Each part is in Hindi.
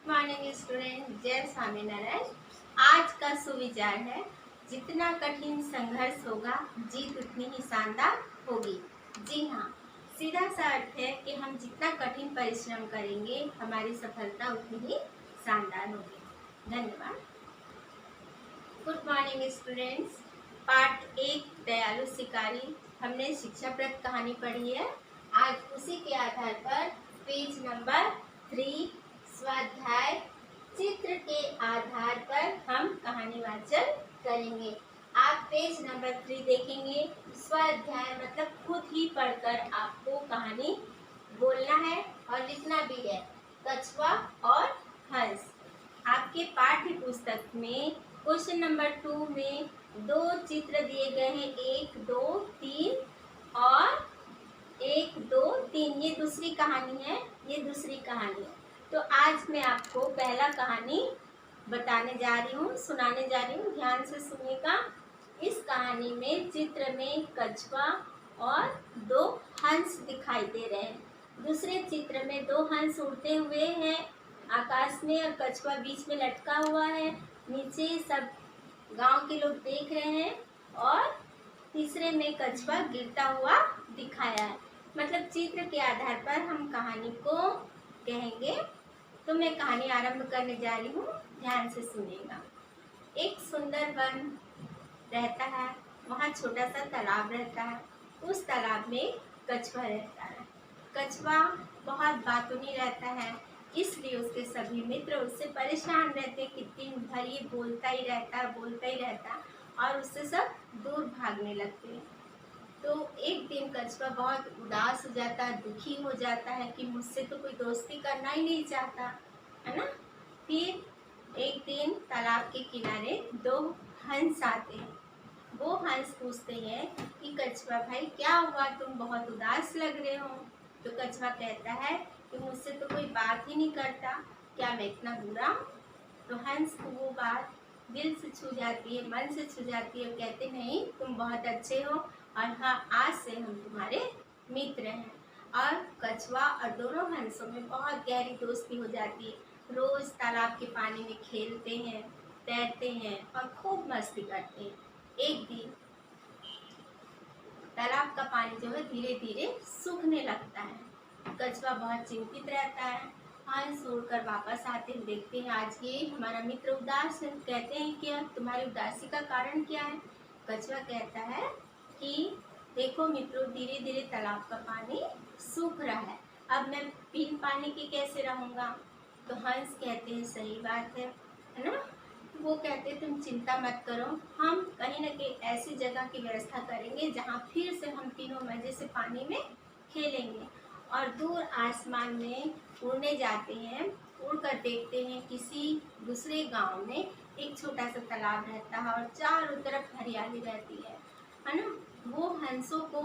मॉर्निंग स्टूडेंट, जय स्वामीनारायण। आज का सुविचार है, जितना कठिन संघर्ष होगा जीत उतनी ही शानदार होगी। जी हाँ, सीधा सा अर्थ है कि हम जितना कठिन परिश्रम करेंगे हमारी सफलता उतनी ही शानदार होगी। धन्यवाद। Good morning students. पार्ट 1 दयालु शिकारी, हमने शिक्षाप्रद कहानी पढ़ी है। आज उसी के आधार पर पेज नंबर 3 स्वाध्याय चित्र के आधार पर हम कहानी वाचन करेंगे। आप पेज नंबर 3 देखेंगे। स्वाध्याय मतलब खुद ही पढ़कर आपको कहानी बोलना है और लिखना भी है। कछुआ और हंस। आपके पाठ्य पुस्तक में क्वेश्चन नंबर 2 में 2 चित्र दिए गए हैं, 1 2 3 और 1 2 3। ये दूसरी कहानी है, ये दूसरी कहानी है। तो आज मैं आपको पहला कहानी बताने जा रही हूँ, सुनाने जा रही हूँ। ध्यान से सुनिएगा। इस कहानी में चित्र में कछुआ और 2 हंस दिखाई दे रहे हैं। दूसरे चित्र में 2 हंस उड़ते हुए हैं आकाश में और कछुआ बीच में लटका हुआ है। नीचे सब गांव के लोग देख रहे हैं और तीसरे में कछुआ गिरता हुआ दिखाया है। मतलब चित्र के आधार पर हम कहानी को कहेंगे। तो मैं कहानी आरंभ करने जा रही हूँ, ध्यान से सुनिएगा। एक सुंदर वन रहता है, वहाँ छोटा सा तालाब रहता है। उस तालाब में कछुआ रहता है। कछुआ बहुत बातूनी रहता है, इसलिए उसके सभी मित्र उससे परेशान रहते कि दिन भर ये बोलता ही रहता है और उससे सब दूर भागने लगते हैं। तो एक दिन कछुआ बहुत उदास हो जाता है, दुखी हो जाता है कि मुझसे तो कोई दोस्ती करना ही नहीं चाहता, है ना। फिर एक दिन तालाब के किनारे 2 हंस आते हैं। वो हंस पूछते हैं कि कछुआ भाई क्या हुआ, तुम बहुत उदास लग रहे हो। तो कछुआ कहता है कि मुझसे तो कोई बात ही नहीं करता, क्या मैं इतना बुरा हूँ। तो हंस को वो बात दिल से छू जाती है, मन से छू जाती है। कहते नहीं, तुम बहुत अच्छे हो और हाँ, आज से हम तुम्हारे मित्र हैं। और कछुआ और दोनों हंसों में बहुत गहरी दोस्ती हो जाती है। रोज तालाब के पानी में खेलते हैं, तैरते हैं और खूब मस्ती करते हैं। एक दिन तालाब का पानी जो है धीरे धीरे सूखने लगता है। कछुआ बहुत चिंतित रहता है। हंस उड़कर वापस आते हैं, देखते हैं आज ये हमारा मित्र उदास है। कहते हैं कि तुम्हारी उदासी का कारण क्या है। कछुआ कहता है कि देखो मित्रों, धीरे धीरे तालाब का पानी सूख रहा है, अब मैं बिन पानी के कैसे रहूँगा। तो हंस कहते हैं सही बात है ना। वो कहते तुम चिंता मत करो, हम कहीं न कहीं ऐसी जगह की व्यवस्था करेंगे जहाँ फिर से हम तीनों मज़े से पानी में खेलेंगे। और दूर आसमान में उड़ने जाते हैं। उड़कर देखते हैं किसी दूसरे गांव में एक छोटा सा तालाब रहता है और चारों तरफ हरियाली रहती है ना। वो हंसों को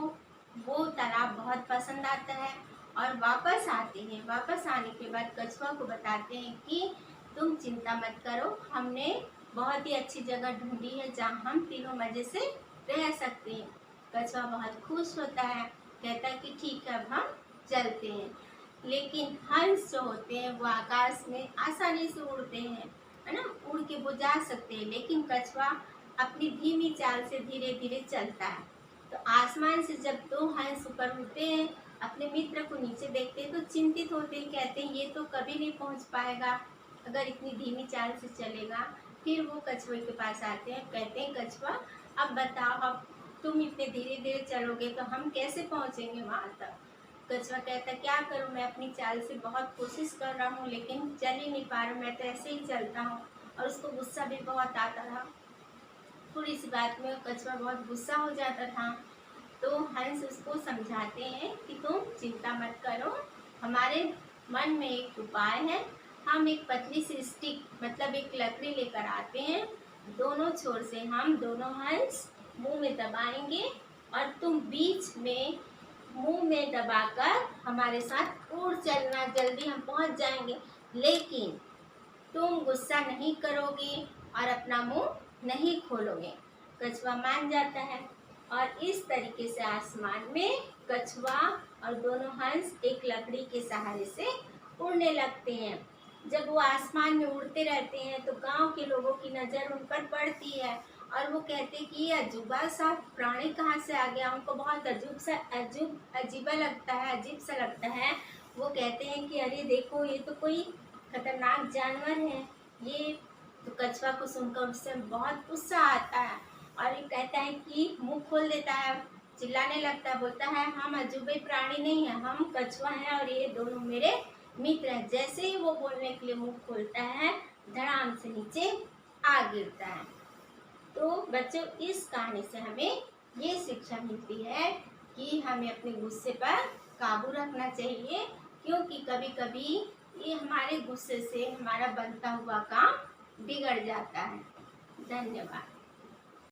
वो तालाब बहुत पसंद आता है और वापस आते हैं। वापस आने के बाद कछुआ को बताते हैं कि तुम चिंता मत करो, हमने बहुत ही अच्छी जगह ढूंढी है जहाँ हम तीनों मज़े से रह सकते हैं। कछुआ बहुत खुश होता है, कहता है कि ठीक है, अब हम चलते हैं। लेकिन हंस जो होते हैं वो आकाश में आसानी से उड़ते हैं, है ना, उड़ के वो जा सकते हैं। लेकिन कछुआ अपनी धीमी चाल से धीरे धीरे चलता है। तो आसमान से जब 2 हंस ऊपर उड़ते हैं, अपने मित्र को नीचे देखते हैं तो चिंतित होते हैं। कहते हैं ये तो कभी नहीं पहुंच पाएगा अगर इतनी धीमी चाल से चलेगा। फिर वो कछुए के पास आते हैं, कहते हैं कछुआ अब बताओ, अब तुम इतने धीरे धीरे चलोगे तो हम कैसे पहुंचेंगे वहाँ तक। कछुआ कहता क्या करूँ, मैं अपनी चाल से बहुत कोशिश कर रहा हूँ लेकिन चल ही नहीं पा रहा, मैं तो ऐसे ही चलता हूँ। और उसको गुस्सा भी बहुत आता था। थोड़ी सी बात में कछुआ बहुत गुस्सा हो जाता था। तो हंस उसको समझाते हैं कि तुम चिंता मत करो, हमारे मन में एक उपाय है। हम एक पतली सी स्टिक मतलब एक लकड़ी लेकर आते हैं, दोनों छोर से हम दोनों हंस मुंह में दबाएंगे और तुम बीच में मुंह में दबाकर हमारे साथ उड़ चलना, जल्दी हम पहुंच जाएंगे। लेकिन तुम गुस्सा नहीं करोगे और अपना मुंह नहीं खोलोगे। कछुआ मान जाता है और इस तरीके से आसमान में कछुआ और दोनों हंस एक लकड़ी के सहारे से उड़ने लगते हैं। जब वो आसमान में उड़ते रहते हैं तो गांव के लोगों की नज़र उन पर पड़ती है और वो कहते हैं कि ये अजूबा सा प्राणी कहाँ से आ गया, उनको बहुत अजीबा लगता है, अजीब सा लगता है। वो कहते हैं कि अरे देखो ये तो कोई खतरनाक जानवर है। ये तो कछुआ को सुनकर उससे बहुत गुस्सा आता है और ये कहता है कि मुंह खोल देता है, चिल्लाने लगता है, बोलता है हम अजूबे प्राणी नहीं है, हम कछुआ हैं और ये दोनों मेरे मित्र है। जैसे ही वो बोलने के लिए मुंह खोलता है, धड़ाम से नीचे आ गिरता है। तो बच्चों, इस कहानी से हमें ये शिक्षा मिलती है कि हमें अपने गुस्से पर काबू रखना चाहिए, क्योंकि कभी कभी ये हमारे गुस्से से हमारा बनता हुआ काम बिगड़ जाता है। धन्यवाद।